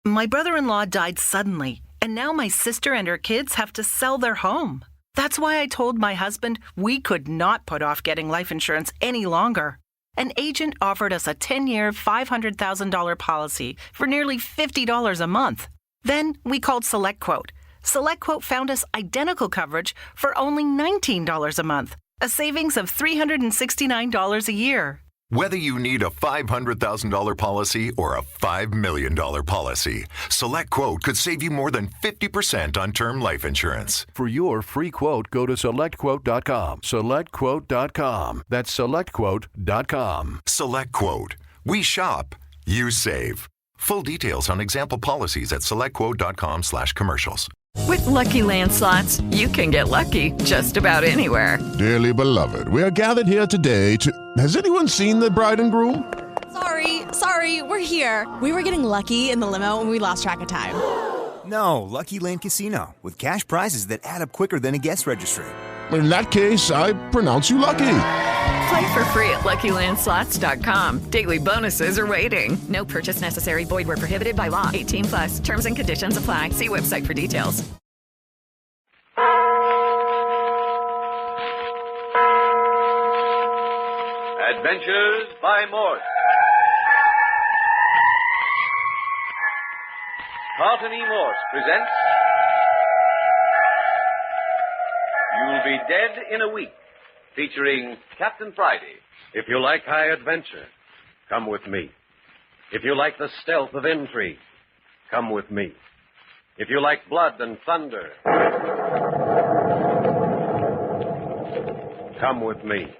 My brother-in-law died suddenly, and now my sister and her kids have to sell their home. That's why I told my husband we could not put off getting life insurance any longer. An agent offered us a 10-year, $500,000 policy for nearly $50 a month. Then we called SelectQuote. SelectQuote found us identical coverage for only $19 a month, a savings of $369 a year. Whether you need a $500,000 policy or a $5 million policy, SelectQuote could save you more than 50% on term life insurance. For your free quote, go to SelectQuote.com. SelectQuote.com. That's SelectQuote.com. SelectQuote. We shop, you save. Full details on example policies at SelectQuote.com/commercials. With Lucky Land Slots, you can get lucky just about anywhere. Dearly beloved, we are gathered here today to... Has anyone seen the bride and groom? Sorry, we're here. We were getting lucky in the limo and we lost track of time. No, Lucky Land Casino, with cash prizes that add up quicker than a guest registry. In that case, I pronounce you lucky. Play for free at LuckyLandSlots.com. Daily bonuses are waiting. No purchase necessary. Void where prohibited by law. 18+. Terms and conditions apply. See website for details. Adventures by Morse. Carlton E. Morse presents You'll Be Dead in a Week, featuring Captain Friday. If you like high adventure, come with me. If you like the stealth of intrigue, come with me. If you like blood and thunder, come with me.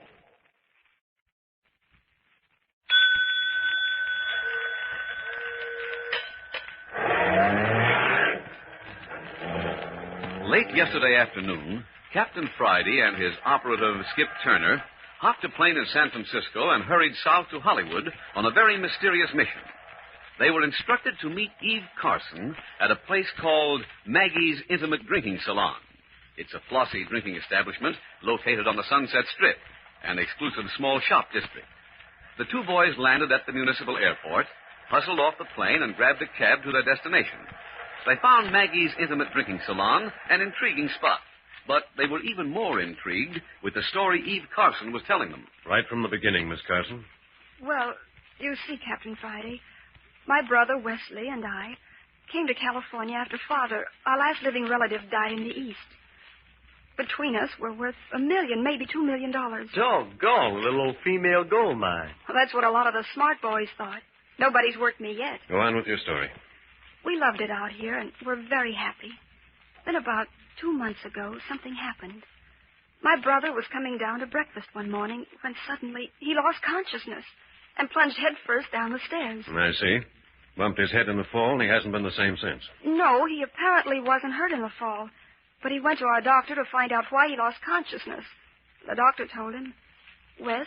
Late yesterday afternoon, Captain Friday and his operative Skip Turner hopped a plane in San Francisco and hurried south to Hollywood on a very mysterious mission. They were instructed to meet Eve Carson at a place called Maggie's Intimate Drinking Salon. It's a flossy drinking establishment located on the Sunset Strip, an exclusive small shop district. The two boys landed at the municipal airport, hustled off the plane, and grabbed a cab to their destination. They found Maggie's Intimate Drinking Salon an intriguing spot, but they were even more intrigued with the story Eve Carson was telling them. Right from the beginning, Miss Carson. Well, you see, Captain Friday, my brother Wesley and I came to California after Father, our last living relative, died in the East. Between us, we're worth $1 million, maybe $2 million. Doggone, little old female gold mine. Well, that's what a lot of the smart boys thought. Nobody's worked me yet. Go on with your story. We loved it out here, and we're very happy. Then about 2 months ago, something happened. My brother was coming down to breakfast one morning when suddenly he lost consciousness and plunged headfirst down the stairs. I see. Bumped his head in the fall, and he hasn't been the same since. No, he apparently wasn't hurt in the fall, but he went to our doctor to find out why he lost consciousness. The doctor told him, Wes,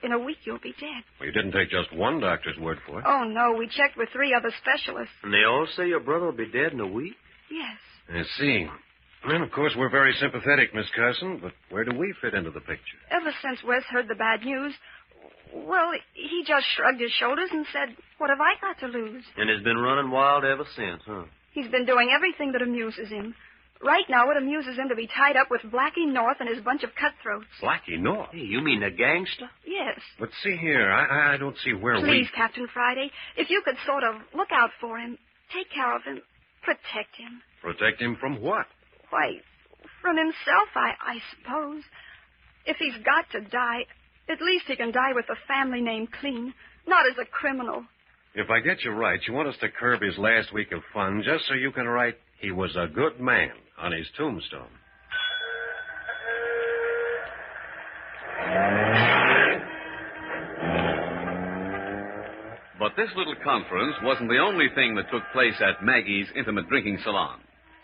in a week you'll be dead. Well, you didn't take just one doctor's word for it. Oh, no, we checked with 3 other specialists. And they all say your brother will be dead in a week? Yes. I see. And, of course, we're very sympathetic, Miss Carson, but where do we fit into the picture? Ever since Wes heard the bad news, well, he just shrugged his shoulders and said, what have I got to lose? And has been running wild ever since, huh? He's been doing everything that amuses him. Right now, it amuses him to be tied up with Blackie North and his bunch of cutthroats. Blackie North? Hey, you mean the gangster? Yes. But see here, I don't see where Please, Captain Friday, if you could sort of look out for him, take care of him, protect him. Protect him from what? Why, from himself, I suppose. If he's got to die, at least he can die with the family name clean, not as a criminal. If I get you right, you want us to curb his last week of fun just so you can write, he was a good man on his tombstone. But this little conference wasn't the only thing that took place at Maggie's Intimate Drinking Salon.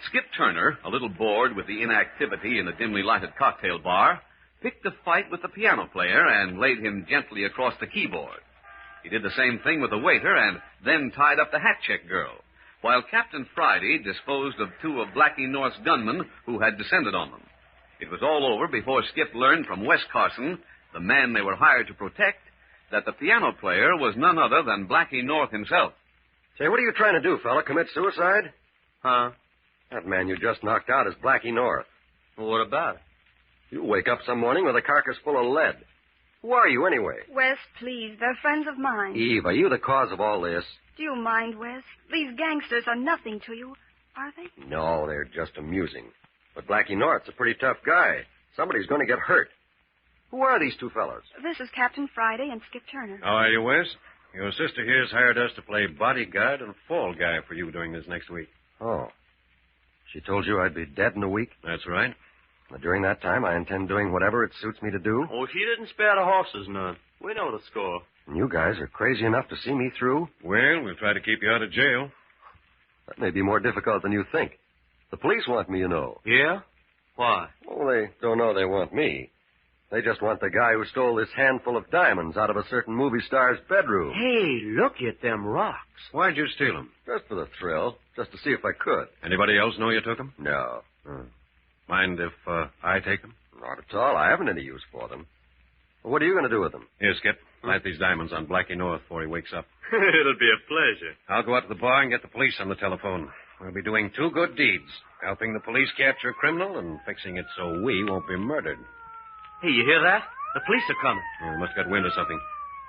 Skip Turner, a little bored with the inactivity in the dimly lighted cocktail bar, picked a fight with the piano player and laid him gently across the keyboard. He did the same thing with the waiter and then tied up the hat-check girl, while Captain Friday disposed of 2 of Blackie North's gunmen who had descended on them. It was all over before Skip learned from Wes Carson, the man they were hired to protect, that the piano player was none other than Blackie North himself. Say, what are you trying to do, fella? Commit suicide? Huh? That man you just knocked out is Blackie North. Well, what about it? You wake up some morning with a carcass full of lead. Who are you, anyway? Wes, please. They're friends of mine. Eve, are you the cause of all this? Do you mind, Wes? These gangsters are nothing to you, are they? No, they're just amusing. But Blackie North's a pretty tough guy. Somebody's going to get hurt. Who are these two fellows? This is Captain Friday and Skip Turner. How are you, Wes? Your sister here's hired us to play bodyguard and fall guy for you during this next week. Oh. She told you I'd be dead in a week? That's right. During that time, I intend doing whatever it suits me to do. Oh, she didn't spare the horses none. We know the score. And you guys are crazy enough to see me through? Well, we'll try to keep you out of jail. That may be more difficult than you think. The police want me, you know. Yeah? Why? Oh, they don't know they want me. They just want the guy who stole this handful of diamonds out of a certain movie star's bedroom. Hey, look at them rocks. Why'd you steal them? Just for the thrill. Just to see if I could. Anybody else know you took them? No. Mind if I take them? Not at all. I haven't any use for them. Well, what are you going to do with them? Here, Skip. Light these diamonds on Blackie North before he wakes up. It'll be a pleasure. I'll go out to the bar and get the police on the telephone. We'll be doing two good deeds. Helping the police capture a criminal and fixing it so we won't be murdered. Hey, you hear that? The police are coming. Oh, we must have got wind of something.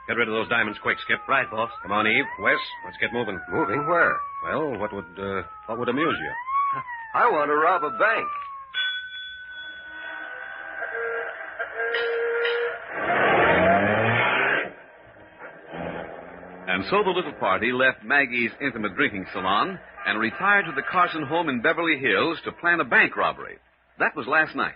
Get rid of those diamonds quick, Skip. Right, boss. Come on, Eve. Wes, let's get moving. Moving? Where? Well, what would amuse you? I want to rob a bank. And so the little party left Maggie's intimate drinking salon and retired to the Carson home in Beverly Hills to plan a bank robbery. That was last night.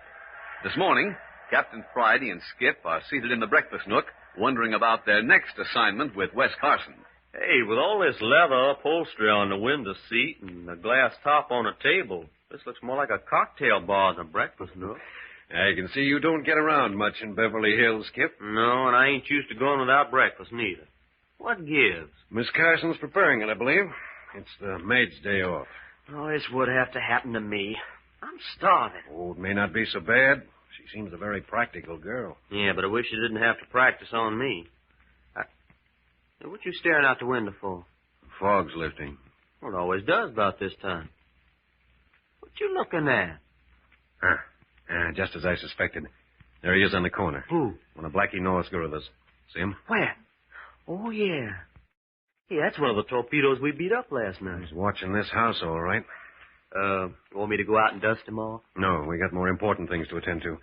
This morning, Captain Friday and Skip are seated in the breakfast nook, wondering about their next assignment with Wes Carson. Hey, with all this leather upholstery on the window seat and a glass top on the table, this looks more like a cocktail bar than a breakfast nook. I can see you don't get around much in Beverly Hills, Skip. No, and I ain't used to going without breakfast, neither. What gives? Miss Carson's preparing it, I believe. It's the maid's day off. Oh, this would have to happen to me. I'm starving. Oh, it may not be so bad. She seems a very practical girl. Yeah, but I wish you didn't have to practice on me. What you staring out the window for? The fog's lifting. Well, it always does about this time. What you looking at? Just as I suspected. There he is on the corner. Who? One of Blackie North's gorillas. See him? Where? Oh, yeah. Hey, that's one of the torpedoes we beat up last night. He's watching this house, all right. You want me to go out and dust him off? No, we got more important things to attend to.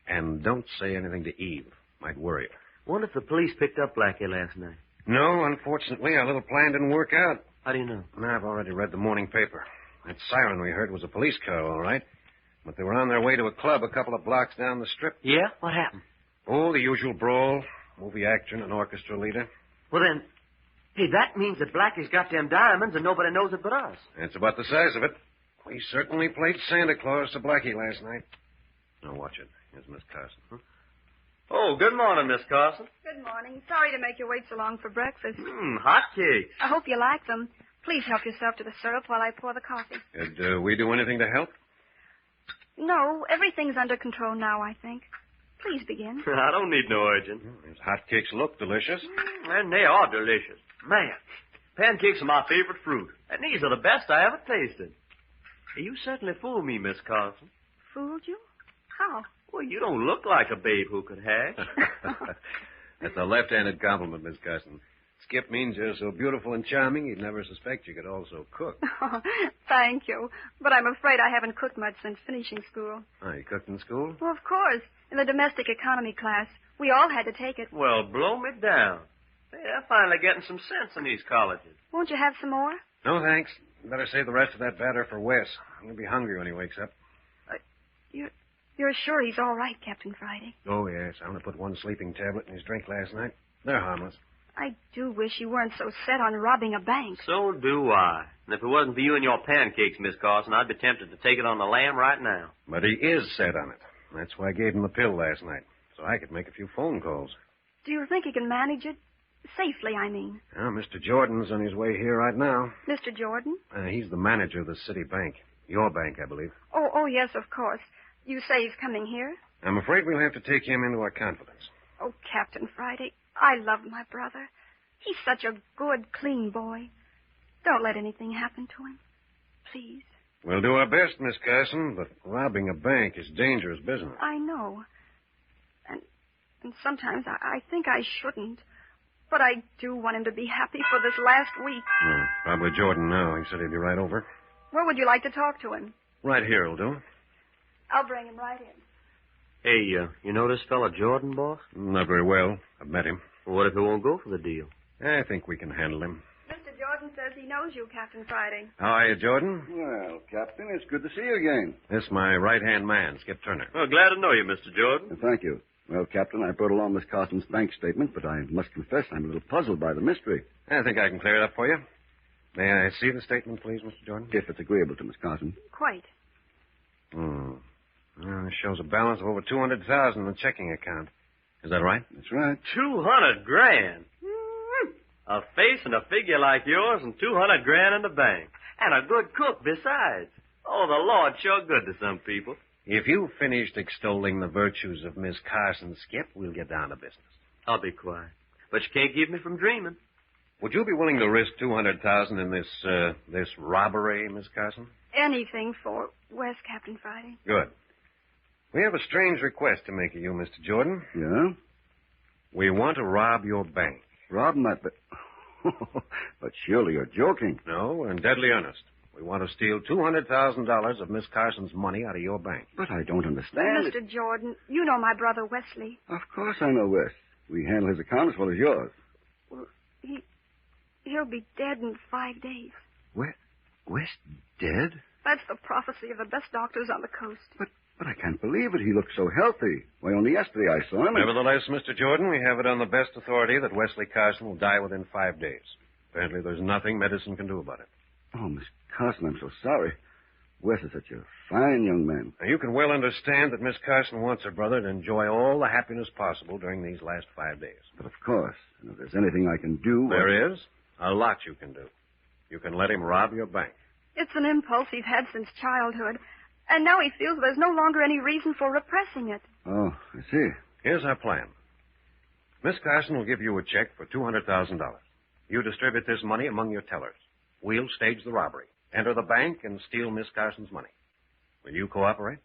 And don't say anything to Eve. Might worry her. Wonder if the police picked up Blackie last night. No, unfortunately, our little plan didn't work out. How do you know? I've already read the morning paper. That siren we heard was a police car, all right. But they were on their way to a club a couple of blocks down the strip. Yeah? What happened? Oh, the usual brawl. Movie actor and an orchestra leader. Well, then, hey, that means that Blackie's got them diamonds and nobody knows it but us. That's about the size of it. We certainly played Santa Claus to Blackie last night. Now, watch it. Here's Miss Carson. Oh, good morning, Miss Carson. Good morning. Sorry to make you wait so long for breakfast. Hot cakes. I hope you like them. Please help yourself to the syrup while I pour the coffee. Did we do anything to help? No, everything's under control now, I think. Please begin. I don't need no urging. These hotcakes look delicious. And they are delicious. Man, pancakes are my favorite fruit. And these are the best I ever tasted. You certainly fooled me, Miss Carson. Fooled you? How? Well, you don't look like a babe who could hatch. That's a left-handed compliment, Miss Carson. Skip means you're so beautiful and charming, you'd never suspect you could also cook. Oh, thank you. But I'm afraid I haven't cooked much since finishing school. Oh, you cooked in school? Well, of course. In the domestic economy class. We all had to take it. Well, blow me down. Hey, they're finally getting some sense in these colleges. Won't you have some more? No, thanks. Better save the rest of that batter for Wes. He'll be hungry when he wakes up. You're sure he's all right, Captain Friday? Oh, yes. I only put one sleeping tablet in his drink last night. They're harmless. I do wish you weren't so set on robbing a bank. So do I. And if it wasn't for you and your pancakes, Miss Carson, I'd be tempted to take it on the lam right now. But he is set on it. That's why I gave him the pill last night, so I could make a few phone calls. Do you think he can manage it? Safely, I mean. Well, Mr. Jordan's on his way here right now. Mr. Jordan? He's the manager of the city bank. Your bank, I believe. Oh, yes, of course. You say he's coming here? I'm afraid we'll have to take him into our confidence. Oh, Captain Friday, I love my brother. He's such a good, clean boy. Don't let anything happen to him. Please. We'll do our best, Miss Carson, but robbing a bank is dangerous business. I know. And sometimes I think I shouldn't. But I do want him to be happy for this last week. Probably Jordan now. He said he'd be right over. Where would you like to talk to him? Right here will do. I'll bring him right in. Hey, you know this fella Jordan, boss? Not very well. I've met him. Well, what if he won't go for the deal? I think we can handle him. Mr. Jordan says he knows you, Captain Friday. How are you, Jordan? Well, Captain, it's good to see you again. This is my right-hand man, Skip Turner. Well, glad to know you, Mr. Jordan. Thank you. Well, Captain, I brought along Miss Carson's bank statement, but I must confess I'm a little puzzled by the mystery. I think I can clear it up for you. May I see the statement, please, Mr. Jordan? If it's agreeable to Miss Carson. Quite. Well, it shows a balance of over $200,000 in the checking account. Is that right? That's right. $200,000. A face and a figure like yours and $200,000 in the bank. And a good cook besides. Oh, the Lord's sure good to some people. If you've finished extolling the virtues of Miss Carson, Skip, we'll get down to business. I'll be quiet. But you can't keep me from dreaming. Would you be willing to risk $200,000 in this robbery, Miss Carson? Anything for West, Captain Friday. Good. We have a strange request to make of you, Mr. Jordan. Yeah? We want to rob your bank. Rob my bank? But surely you're joking. No, we're in deadly earnest. We want to steal $200,000 of Miss Carson's money out of your bank. But I don't understand. Mr. Jordan, you know my brother Wesley. Of course I know West. We handle his account as well as yours. Well, he'll be dead in 5 days. West dead? That's the prophecy of the best doctors on the coast. But I can't believe it. He looked so healthy. Why, only yesterday I saw him. Nevertheless, Mr. Jordan, we have it on the best authority that Wesley Carson will die within 5 days. Apparently there's nothing medicine can do about it. Oh, Miss Carson, I'm so sorry. Wes is such a fine young man. Now, you can well understand that Miss Carson wants her brother to enjoy all the happiness possible during these last 5 days. But of course, and if there's anything I can do... There is a lot you can do. You can let him rob your bank. It's an impulse he's had since childhood, and now he feels there's no longer any reason for repressing it. Oh, I see. Here's our plan. Miss Carson will give you a check for $200,000. You distribute this money among your tellers. We'll stage the robbery, enter the bank, and steal Miss Carson's money. Will you cooperate?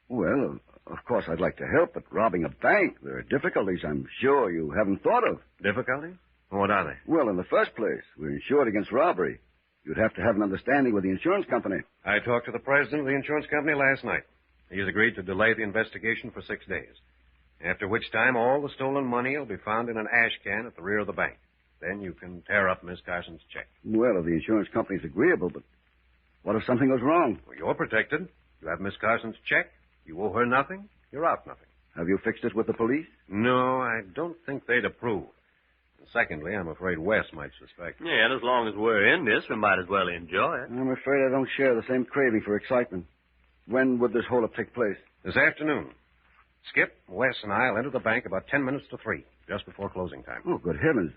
Well, of course I'd like to help, but robbing a bank, there are difficulties I'm sure you haven't thought of. Difficulties? What are they? Well, in the first place, we're insured against robbery. You'd have to have an understanding with the insurance company. I talked to the president of the insurance company last night. He's agreed to delay the investigation for 6 days, after which time all the stolen money will be found in an ash can at the rear of the bank. Then you can tear up Miss Carson's check. Well, if the insurance company's agreeable, but what if something goes wrong? Well, you're protected. You have Miss Carson's check. You owe her nothing. You're out nothing. Have you fixed it with the police? No, I don't think they'd approve. And secondly, I'm afraid Wes might suspect. Yeah, and as long as we're in this, we might as well enjoy it. I'm afraid I don't share the same craving for excitement. When would this hold-up take place? This afternoon. Skip, Wes, and I'll enter the bank about 10 minutes to 3, just before closing time. Oh, good heavens.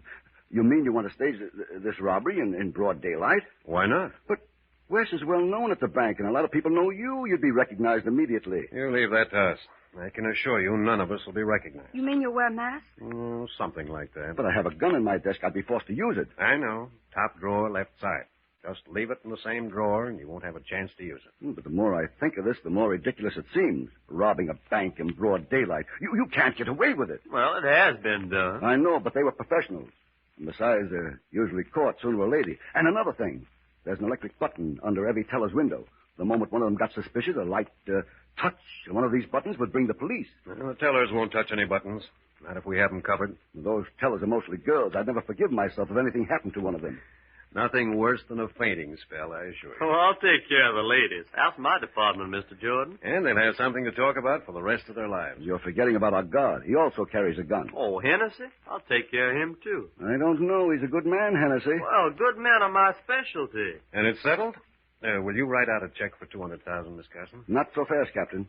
You mean you want to stage this robbery in broad daylight? Why not? But Wes is well known at the bank, and a lot of people know you. You'd be recognized immediately. You leave that to us. I can assure you none of us will be recognized. You mean you'll wear a mask? Oh, something like that. But I have a gun in my desk. I'd be forced to use it. I know. Top drawer, left side. Just leave it in the same drawer, and you won't have a chance to use it. But the more I think of this, the more ridiculous it seems. Robbing a bank in broad daylight. You can't get away with it. Well, it has been done. I know, but they were professionals. And besides, they're usually caught sooner or later. And another thing, there's an electric button under every teller's window. The moment one of them got suspicious, a light touch of one of these buttons would bring the police. Well, the tellers won't touch any buttons. Not if we have them covered. Those tellers are mostly girls. I'd never forgive myself if anything happened to one of them. Nothing worse than a fainting spell, I assure you. Well, I'll take care of the ladies. That's my department, Mr. Jordan. And they'll have something to talk about for the rest of their lives. You're forgetting about our guard. He also carries a gun. Oh, Hennessy? I'll take care of him, too. I don't know. He's a good man, Hennessy. Well, good men are my specialty. And it's settled? Will you write out a check for $200,000, Miss Carson? Not so fast, Captain.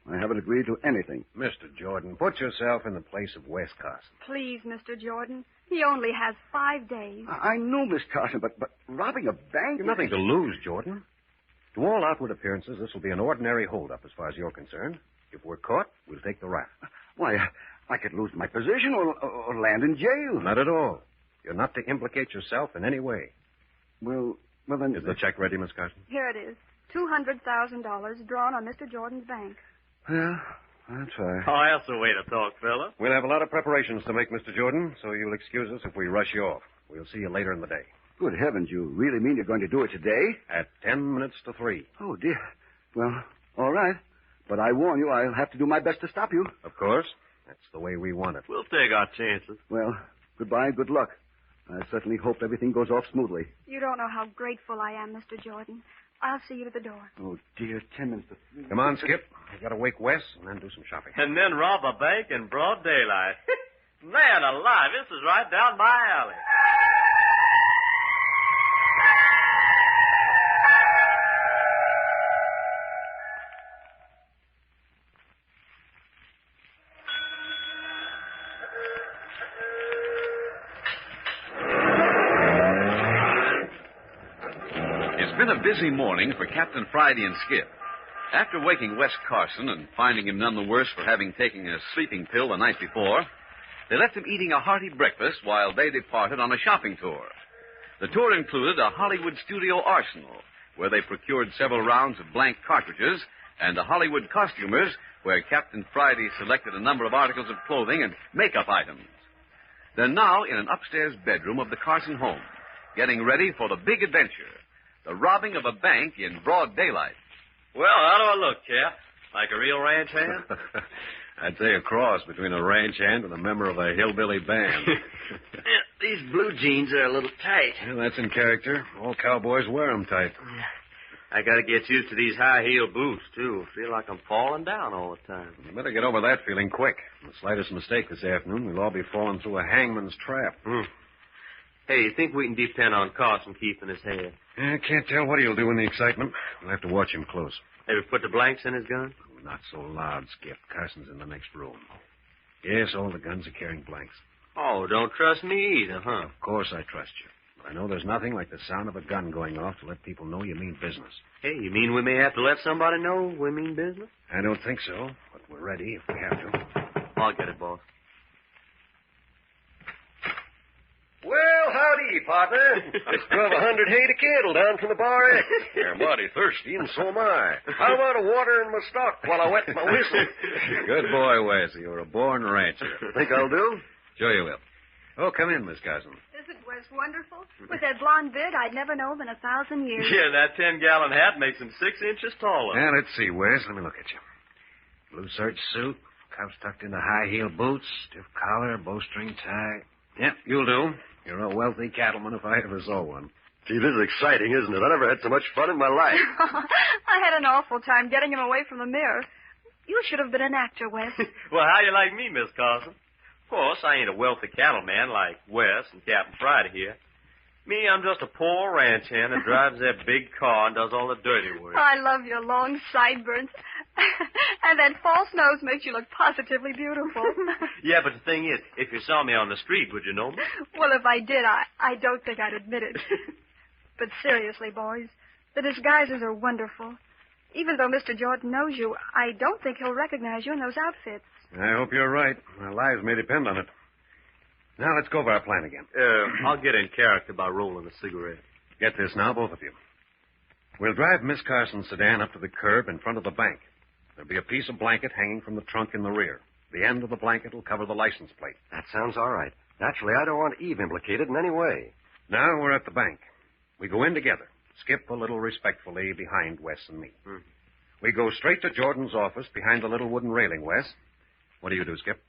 I haven't agreed to anything. Mr. Jordan, put yourself in the place of Wes Carson. Please, Mr. Jordan. He only has 5 days. I know, Miss Carson, but robbing a bank... You've nothing to lose, Jordan. To all outward appearances, this will be an ordinary holdup as far as you're concerned. If we're caught, we'll take the rap. Why, I could lose my position or land in jail. Not at all. You're not to implicate yourself in any way. Well, then... Is the check ready, Miss Carson? Here it is. $200,000 drawn on Mr. Jordan's bank. Yeah, I'll try. Oh, that's the way to talk, fella. We'll have a lot of preparations to make, Mr. Jordan, so you'll excuse us if we rush you off. We'll see you later in the day. Good heavens, you really mean you're going to do it today? At 10 minutes to 3. Oh, dear. Well, all right. But I warn you, I'll have to do my best to stop you. Of course. That's the way we want it. We'll take our chances. Well, goodbye, good luck. I certainly hope everything goes off smoothly. You don't know how grateful I am, Mr. Jordan. I'll see you at the door. Oh, dear, 10 minutes to 3. Come on, Skip. We got to wake Wes and then do some shopping. And then rob a bank in broad daylight. Man alive, this is right down my alley. It's been a busy morning for Captain Friday and Skip. After waking Wes Carson and finding him none the worse for having taken a sleeping pill the night before, they left him eating a hearty breakfast while they departed on a shopping tour. The tour included a Hollywood studio arsenal, where they procured several rounds of blank cartridges, and a Hollywood costumers, where Captain Friday selected a number of articles of clothing and makeup items. They're now in an upstairs bedroom of the Carson home, getting ready for the big adventure, the robbing of a bank in broad daylight. Well, how do I look, Cap? Like a real ranch hand? I'd say a cross between a ranch hand and a member of a hillbilly band. These blue jeans are a little tight. Well, that's in character. All cowboys wear them tight. I gotta get used to these high-heel boots, too. Feel like I'm falling down all the time. You better get over that feeling quick. The slightest mistake this afternoon, we'll all be falling through a hangman's trap. Hey, you think we can depend on Carson keeping his head? I can't tell what he'll do in the excitement. We'll have to watch him close. Maybe put the blanks in his gun? Not so loud, Skip. Carson's in the next room. Yes, all the guns are carrying blanks. Oh, don't trust me either, huh? Of course I trust you. But I know there's nothing like the sound of a gun going off to let people know you mean business. Hey, you mean we may have to let somebody know we mean business? I don't think so, but we're ready if we have to. I'll get it, boss. Well, howdy, partner. Just drove 100 hay to candle down from the bar X. You're mighty thirsty, and so am I. How about a water in my stock while I wet my whistle? Good boy, Wes. You're a born rancher. Think I'll do? Sure you will. Oh, come in, Miss Carson. Isn't Wes wonderful? With that blonde beard, I'd never know him in 1,000 years. Yeah, that 10-gallon hat makes him 6 inches taller. Now, let's see, Wes. Let me look at you. Blue serge suit, cuffs tucked into high-heel boots, stiff collar, bowstring tie. Yep, you'll do. You're a wealthy cattleman if I ever saw one. Gee, this is exciting, isn't it? I never had so much fun in my life. I had an awful time getting him away from the mirror. You should have been an actor, Wes. Well, how you like me, Miss Carson? Of course, I ain't a wealthy cattleman like Wes and Captain Friday here. Me, I'm just a poor ranch hand that drives that big car and does all the dirty work. I love your long sideburns. And that false nose makes you look positively beautiful. Yeah, but the thing is, if you saw me on the street, would you know me? Well, if I did, I don't think I'd admit it. But seriously, boys, the disguises are wonderful. Even though Mr. Jordan knows you, I don't think he'll recognize you in those outfits. I hope you're right. Our lives may depend on it. Now, let's go over our plan again. I'll get in character by rolling a cigarette. Get this now, both of you. We'll drive Miss Carson's sedan up to the curb in front of the bank. There'll be a piece of blanket hanging from the trunk in the rear. The end of the blanket will cover the license plate. That sounds all right. Naturally, I don't want Eve implicated in any way. Now we're at the bank. We go in together. Skip a little respectfully behind Wes and me. We go straight to Jordan's office behind the little wooden railing, Wes. What do you do, Skip?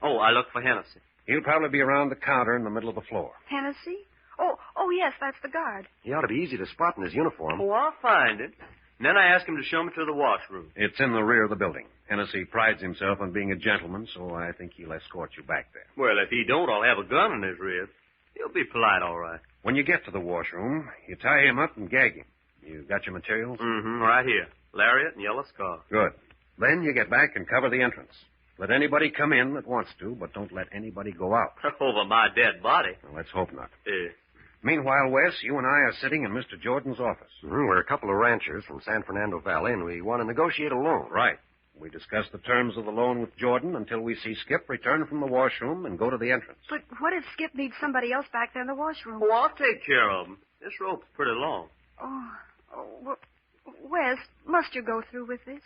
Oh, I look for Hennessy. He'll probably be around the counter in the middle of the floor. Hennessy? Oh, yes, that's the guard. He ought to be easy to spot in his uniform. Oh, I'll find it. And then I ask him to show me to the washroom. It's in the rear of the building. Hennessy prides himself on being a gentleman, so I think he'll escort you back there. Well, if he don't, I'll have a gun in his ribs. He'll be polite, all right. When you get to the washroom, you tie him up and gag him. You got your materials? Right here. Lariat and yellow scarf. Good. Then you get back and cover the entrance. Let anybody come in that wants to, but don't let anybody go out. Over my dead body. Well, let's hope not. Yeah. Meanwhile, Wes, you and I are sitting in Mr. Jordan's office. We're a couple of ranchers from San Fernando Valley, and we want to negotiate a loan. Right. We discuss the terms of the loan with Jordan until we see Skip return from the washroom and go to the entrance. But what if Skip needs somebody else back there in the washroom? Oh, I'll take care of him. This rope's pretty long. Wes, must you go through with this?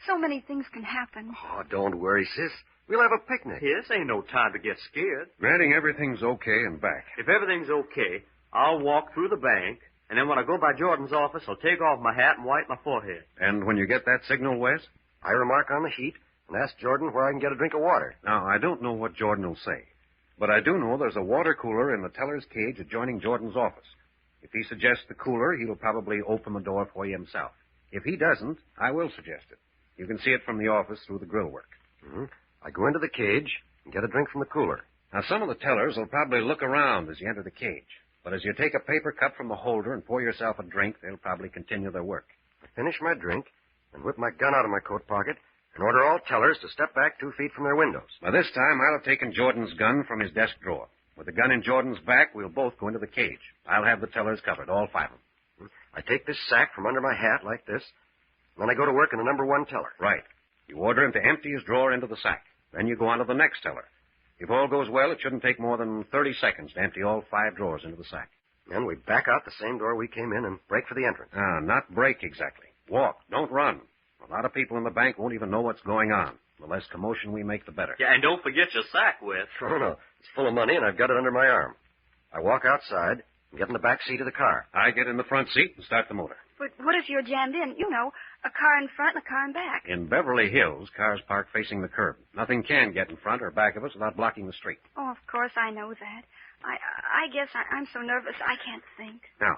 So many things can happen. Oh, don't worry, sis. We'll have a picnic. Here, this ain't no time to get scared. Granting everything's okay and back. If everything's okay, I'll walk through the bank, and then when I go by Jordan's office, I'll take off my hat and wipe my forehead. And when you get that signal, Wes? I remark on the heat and ask Jordan where I can get a drink of water. Now, I don't know what Jordan will say, but I do know there's a water cooler in the teller's cage adjoining Jordan's office. If he suggests the cooler, he'll probably open the door for you himself. If he doesn't, I will suggest it. You can see it from the office through the grill work. Mm-hmm. I go into the cage and get a drink from the cooler. Now, some of the tellers will probably look around as you enter the cage. But as you take a paper cup from the holder and pour yourself a drink, they'll probably continue their work. I finish my drink and whip my gun out of my coat pocket and order all tellers to step back 2 feet from their windows. By this time, I'll have taken Jordan's gun from his desk drawer. With the gun in Jordan's back, we'll both go into the cage. I'll have the tellers covered, all 5 of them. I take this sack from under my hat like this, and then I go to work in the number 1 teller. Right. You order him to empty his drawer into the sack. Then you go on to the next teller. If all goes well, it shouldn't take more than 30 seconds to empty all 5 drawers into the sack. Then we back out the same door we came in and break for the entrance. Not break exactly. Walk. Don't run. A lot of people in the bank won't even know what's going on. The less commotion we make, the better. Yeah, and don't forget your sack, Wes. Oh, no. It's full of money, and I've got it under my arm. I walk outside and get in the back seat of the car. I get in the front seat and start the motor. But what if you're jammed in? You know, a car in front and a car in back. In Beverly Hills, cars park facing the curb. Nothing can get in front or back of us without blocking the street. Oh, of course, I know that. I guess I'm so nervous I can't think. Now,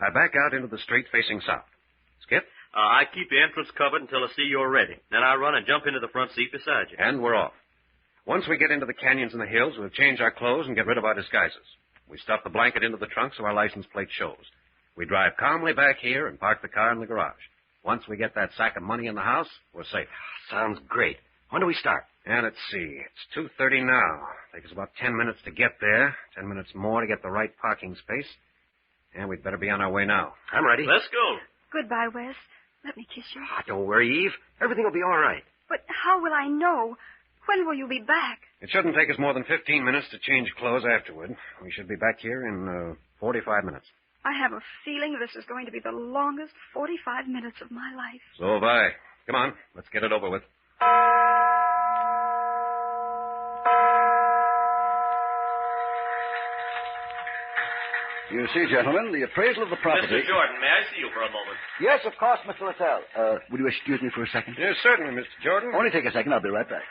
I back out into the street facing south. Skip? I keep the entrance covered until I see you're ready. Then I run and jump into the front seat beside you. And we're off. Once we get into the canyons and the hills, we'll change our clothes and get rid of our disguises. We stuff the blanket into the trunk so our license plate shows. We drive calmly back here and park the car in the garage. Once we get that sack of money in the house, we're safe. Sounds great. When do we start? And let's see. It's 2:30 now. Takes us about 10 minutes to get there. 10 minutes more to get the right parking space. And we'd better be on our way now. I'm ready. Let's go. Goodbye, Wes. Let me kiss you. Don't worry, Eve. Everything will be all right. But how will I know? When will you be back? It shouldn't take us more than 15 minutes to change clothes afterward. We should be back here in 45 minutes. I have a feeling this is going to be the longest 45 minutes of my life. So have I. Come on, let's get it over with. You see, gentlemen, the appraisal of the property... Mr. Jordan, may I see you for a moment? Yes, of course, Mr. Littell. Would you excuse me for a second? Yes, certainly, Mr. Jordan. Only take a second. I'll be right back.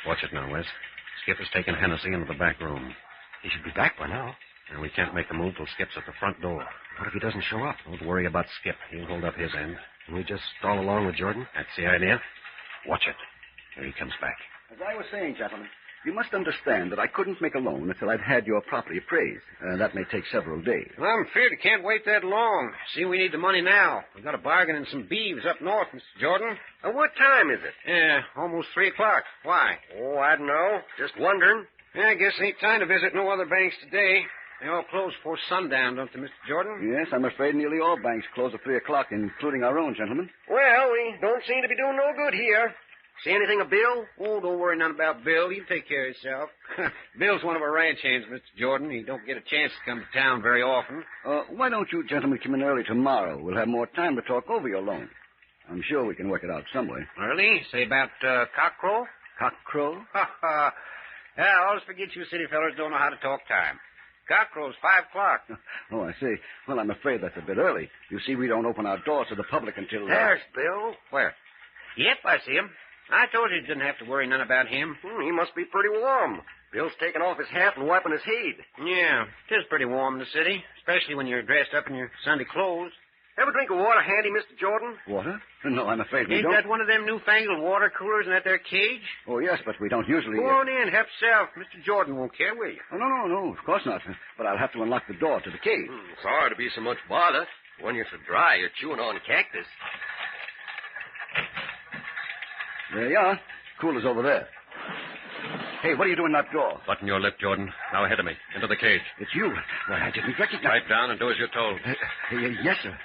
Watch it now, Wes. Skip has taken Hennessy into the back room. He should be back by now. And we can't make a move till Skip's at the front door. What if he doesn't show up? Don't worry about Skip. He'll hold up his end. Can we just stall along with Jordan? That's the idea. Watch it. Here he comes back. As I was saying, gentlemen, you must understand that I couldn't make a loan until I'd had your property appraised. That may take several days. Well, I'm afraid I can't wait that long. See, we need the money now. We've got a bargain in some beeves up north, Mr. Jordan. What time is it? Yeah, almost 3 o'clock. Why? Oh, I don't know. Just wondering. Yeah, I guess ain't time to visit no other banks today. They all close before sundown, don't they, Mr. Jordan? Yes, I'm afraid nearly all banks close at 3 o'clock, including our own, gentlemen. Well, we don't seem to be doing no good here. See anything of Bill? Oh, don't worry none about Bill. You take care of yourself. Bill's one of our ranch hands, Mr. Jordan. He don't get a chance to come to town very often. Why don't you gentlemen come in early tomorrow? We'll have more time to talk over your loan. I'm sure we can work it out some way. Early? Say about cockcrow? Cockcrow? Ha ha. Yeah, I always forget you city fellers don't know how to talk time. Cockcrow's 5 o'clock. Oh, I see. Well, I'm afraid that's a bit early. You see, we don't open our doors to the public until... There's Bill. Where? Yep, I see him. I told you didn't have to worry none about him. He must be pretty warm. Bill's taking off his hat and wiping his head. Yeah, it is pretty warm in the city, especially when you're dressed up in your Sunday clothes. Have a drink of water handy, Mr. Jordan? Water? No, I'm afraid we Ain't don't. that one of them newfangled water coolers in that there cage? Oh, yes, but we don't usually... Go on in, help yourself. Mr. Jordan won't care, will you? Oh, no, of course not. But I'll have to unlock the door to the cage. Sorry to be so much bother. When you're so dry, you're chewing on cactus. There you are. Cooler's over there. Hey, what are you doing in that door? Button your lip, Jordan. Now ahead of me. Into the cage. It's you. Why, I didn't recognize... Pipe down and do as you're told. Yes, sir.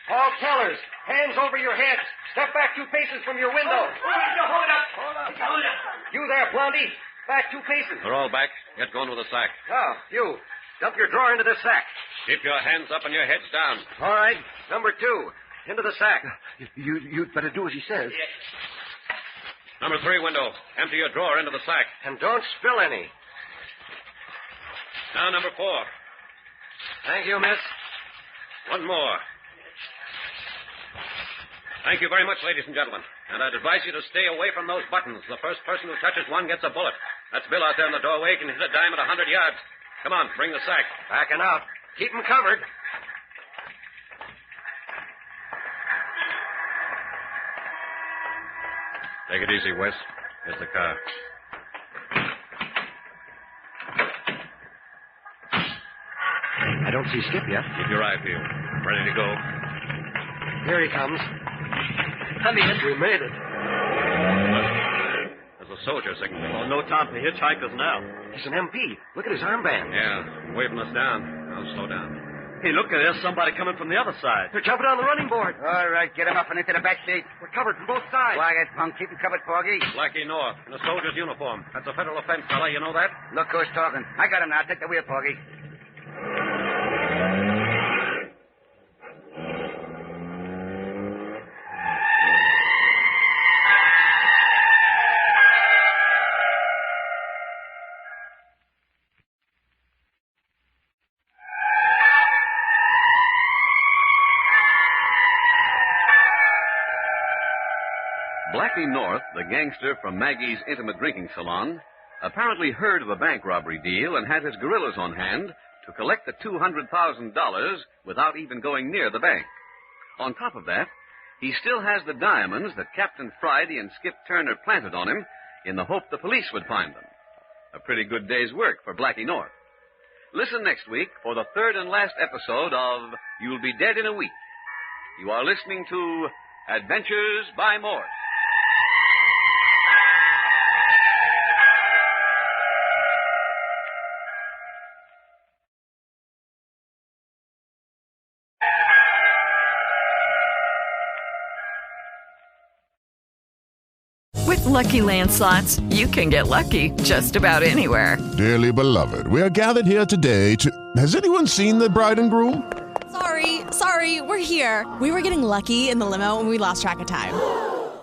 All tellers, hands over your heads. Step back 2 paces from your window. Hold up. You there, Blondie. Back 2 paces. They're all back. Get going with the sack. Oh, you. Dump your drawer into this sack. Keep your hands up and your heads down. All right. Number 2, into the sack. You'd better do as he says. Number 3 window. Empty your drawer into the sack. And don't spill any. Now, number 4. Thank you, miss. One more. Thank you very much, ladies and gentlemen. And I'd advise you to stay away from those buttons. The first person who touches one gets a bullet. That's Bill out there in the doorway. He can hit a dime at 100 yards. Come on, bring the sack. Backing out. Keep 'em covered. Take it easy, Wes. Here's the car. I don't see Skip yet. Keep your eye peeled. Ready to go. Here he comes. Come in. We made it. There's a soldier signal. Oh, no time for hitchhikers now. He's an MP. Look at his armband. Yeah, waving us down. Now slow down. Hey, look, there's somebody coming from the other side. They're jumping on the running board. All right, get him up and into the back seat. We're covered from both sides. Quiet, punk. Keep him covered, Porgy. Blackie North, in a soldier's uniform. That's a federal offense, fella. You know that? Look who's talking. I got him now. Take the wheel, Porgy. Blackie North, the gangster from Maggie's intimate drinking salon, apparently heard of the bank robbery deal and had his guerrillas on hand to collect the $200,000 without even going near the bank. On top of that, he still has the diamonds that Captain Friday and Skip Turner planted on him in the hope the police would find them. A pretty good day's work for Blackie North. Listen next week for the third and last episode of You'll Be Dead in a Week. You are listening to Adventures by Morse. With Lucky Land Slots, you can get lucky just about anywhere. Dearly beloved, we are gathered here today to... Has anyone seen the bride and groom? Sorry, we're here. We were getting lucky in the limo and we lost track of time.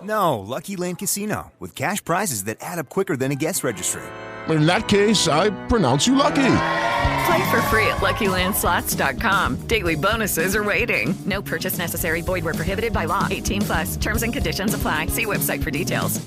No, Lucky Land Casino, with cash prizes that add up quicker than a guest registry. In that case, I pronounce you lucky. Play for free at LuckyLandSlots.com. Daily bonuses are waiting. No purchase necessary. Void where prohibited by law. 18+. Terms and conditions apply. See website for details.